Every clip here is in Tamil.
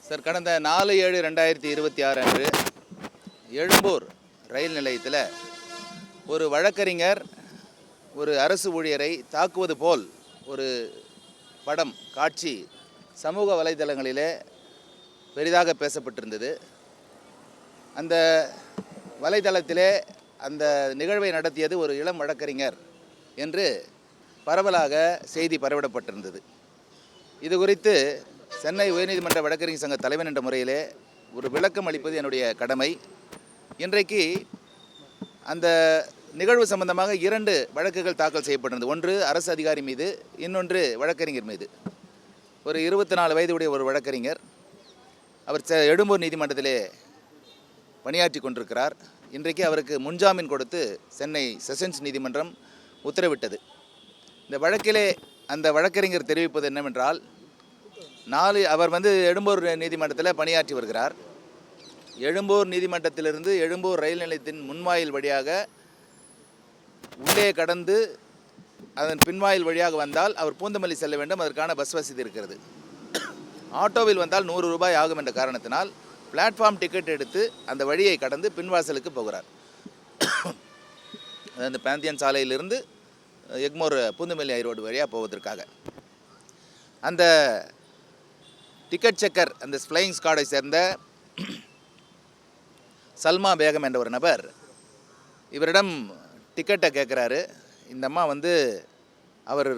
சார், கடந்த 4/7/2026 அன்று எழும்பூர் ரயில் நிலையத்தில் ஒரு வழக்கறிஞர் ஒரு அரசு ஊழியரை தாக்குவது போல் ஒரு படம் காட்சி சமூக வலைதளங்களிலே பெரிதாக பேசப்பட்டிருந்தது. அந்த வலைதளத்திலே அந்த நிகழ்வை நடத்தியது ஒரு இளம் வழக்கறிஞர் என்று பரவலாக செய்தி பரவிடப்பட்டிருந்தது. இது குறித்து சென்னை உயர்நீதிமன்ற வழக்கறிஞர் சங்க தலைவன் என்ற முறையிலே ஒரு விளக்கம் அளிப்பது என்னுடைய கடமை. இன்றைக்கு அந்த நிகழ்வு சம்பந்தமாக 2 வழக்குகள் தாக்கல் செய்யப்பட்டிருந்தது. ஒன்று அரசு அதிகாரி மீது, இன்னொன்று வழக்கறிஞர் மீது. ஒரு 24 வயதுடைய ஒரு வழக்கறிஞர், அவர் எழும்பூர் நீதிமன்றத்திலே பணியாற்றி கொண்டிருக்கிறார். இன்றைக்கு அவருக்கு முன்ஜாமீன் கொடுத்து சென்னை செஷன்ஸ் நீதிமன்றம் உத்தரவிட்டது. இந்த வழக்கிலே அந்த வழக்கறிஞர் தெரிவிப்பது என்னவென்றால், அவர் எழும்பூர் நீதிமன்றத்தில் பணியாற்றி வருகிறார். எழும்பூர் நீதிமன்றத்திலிருந்து எழும்பூர் ரயில் நிலையத்தின் முன்வாயில் வழியாக உள்ளே கடந்து அதன் பின்வாயில் வழியாக வந்தால் அவர் பூந்தமல்லி செல்ல வேண்டும். அதற்கான பஸ் வசதி இருக்கிறது. ஆட்டோவில் வந்தால் 100 ரூபாய் ஆகும் என்ற காரணத்தினால் பிளாட்ஃபார்ம் டிக்கெட் எடுத்து அந்த வழியை கடந்து பின்வாசலுக்கு போகிறார். அந்த பாந்தியன் சாலையிலிருந்து எக்மோர் பூந்தமல்லி ரோடு வழியாக போவதற்காக அந்த டிக்கெட் செக்கர், அந்த ஃப்ளையிங் ஸ்குவாடை சேர்ந்த சல்மா பேகம் என்ற ஒரு நபர் இவரிடம் டிக்கெட்டை கேட்குறாரு. இந்த அம்மா அவர்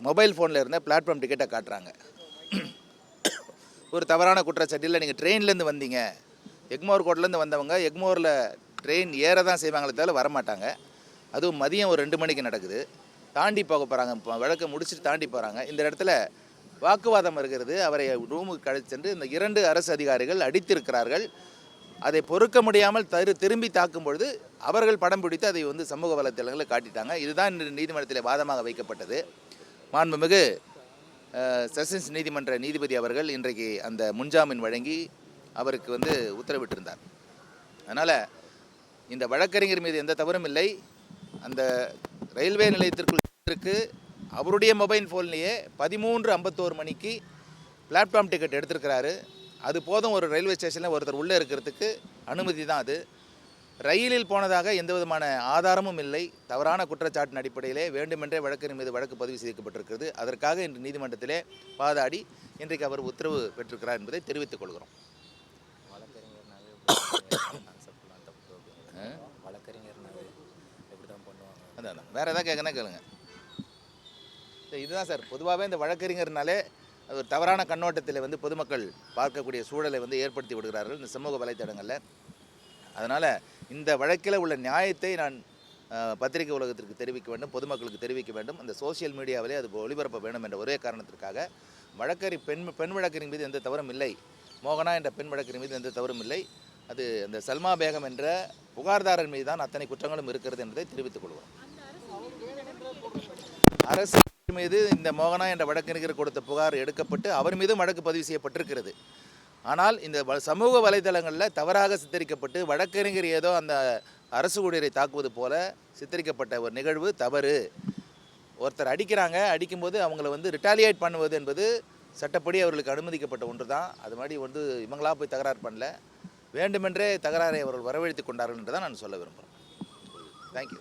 மொபைல் ஃபோனில் இருந்த பிளாட்ஃபார்ம் டிக்கெட்டை காட்டுறாங்க. ஒரு தவறான குற்றச்சாட்டில், நீங்கள் ட்ரெயின்லேருந்து வந்தீங்க, எக்மோர் கோட்லேருந்து வந்தவங்க எக்மோரில் ட்ரெயின் ஏற தான் செய்வாங்களே தவிர வரமாட்டாங்க. அதுவும் மதியம் ஒரு 2 மணிக்கு நடக்குது. தாண்டி போக போகிறாங்க, வழக்கை முடிச்சுட்டு தாண்டி போகிறாங்க. இந்த இடத்துல வாக்குவாதம் வருகிறது. அவரை ரூமுக்கு அழைத்து சென்று இந்த 2 அரசு அதிகாரிகள் அடித்திருக்கிறார்கள். அதை பொறுக்க முடியாமல் திரும்பி தாக்கும் பொழுது அவர்கள் படம் பிடித்து அதை சமூக வலைத்தளங்களில் காட்டிட்டாங்க. இதுதான் நீதிமன்றத்தில் வாதமாக வைக்கப்பட்டது. மாண்புமிகு செஷன்ஸ் நீதிமன்ற நீதிபதி அவர்கள் இன்றைக்கு அந்த முன்ஜாமீன் வழங்கி அவருக்கு உத்தரவிட்டிருந்தார். அதனால் இந்த வழக்கறிஞர் மீது எந்த தவறும் இல்லை. அந்த ரயில்வே நிலையத்திற்கு அவருடைய மொபைல் ஃபோன்லேயே 13:51 மணிக்கு பிளாட்ஃபார்ம் டிக்கெட் எடுத்திருக்கிறாரு. அது போதும். ஒரு ரயில்வே ஸ்டேஷனில் ஒருத்தர் உள்ளே இருக்கிறதுக்கு அனுமதி தான் அது. ரயிலில் போனதாக எந்த விதமான ஆதாரமும் இல்லை. தவறான குற்றச்சாட்டின் அடிப்படையிலே வேண்டுமென்றே வழக்கறிஞர் மீது வழக்கு பதிவு செய்யப்பட்டிருக்கிறது. அதற்காக இன்று நீதிமன்றத்திலே வாதாடி இன்றைக்கு அவர் உத்தரவு பெற்றிருக்கிறார் என்பதை தெரிவித்துக் கொள்கிறோம். அதான் வேறு எதாவது கேட்குன்னா கேளுங்க. இதுதான் சார், பொதுவாகவே இந்த வழக்கறிஞர்னாலே ஒரு தவறான கண்ணோட்டத்தில் பொதுமக்கள் பார்க்கக்கூடிய சூழலை ஏற்படுத்தி விடுகிறார்கள் இந்த சமூக வலைத்தளங்களில். அதனால் இந்த வழக்கில் உள்ள நியாயத்தை நான் பத்திரிகை உலகத்திற்கு தெரிவிக்க வேண்டும், பொதுமக்களுக்கு தெரிவிக்க வேண்டும். அந்த சோசியல் மீடியாவிலே அது ஒளிபரப்ப வேண்டும் என்ற ஒரே காரணத்திற்காக பெண் வழக்கறிஞர் மீது எந்த தவறும் இல்லை, மோகனா என்ற பெண் வழக்கறிஞர் மீது எந்த தவறும் இல்லை. அது அந்த சல்மா பேகம் என்ற புகார்தாரர் மீது தான் அத்தனை குற்றங்களும் இருக்கிறது என்பதை தெரிவித்துக் கொள்வோம். அரசு மீது இந்த மோகனா என்ற வழக்கறிஞர் கொடுத்த புகார் எடுக்கப்பட்டு அவர் மீதும் வழக்கு பதிவு செய்யப்பட்டிருக்கிறது. ஆனால் இந்த சமூக வலைதளங்களில் தவறாக சித்தரிக்கப்பட்டு வழக்கறிஞர் ஏதோ அந்த அரசு ஊழியரை தாக்குவது போல சித்தரிக்கப்பட்ட ஒரு நிகழ்வு தவறு. ஒருத்தர் அடிக்கிறாங்க, அடிக்கும்போது அவங்கள ரிட்டாலியேட் பண்ணுவது என்பது சட்டப்படி அவர்களுக்கு அனுமதிக்கப்பட்ட ஒன்று தான். அது மாதிரி இவங்களா போய் தகராறு பண்ணல, வேண்டுமென்றே தகராறை அவர்கள் வரவழைத்து கொண்டார்கள் என்று தான் நான் சொல்ல விரும்புகிறேன். தேங்க்யூ.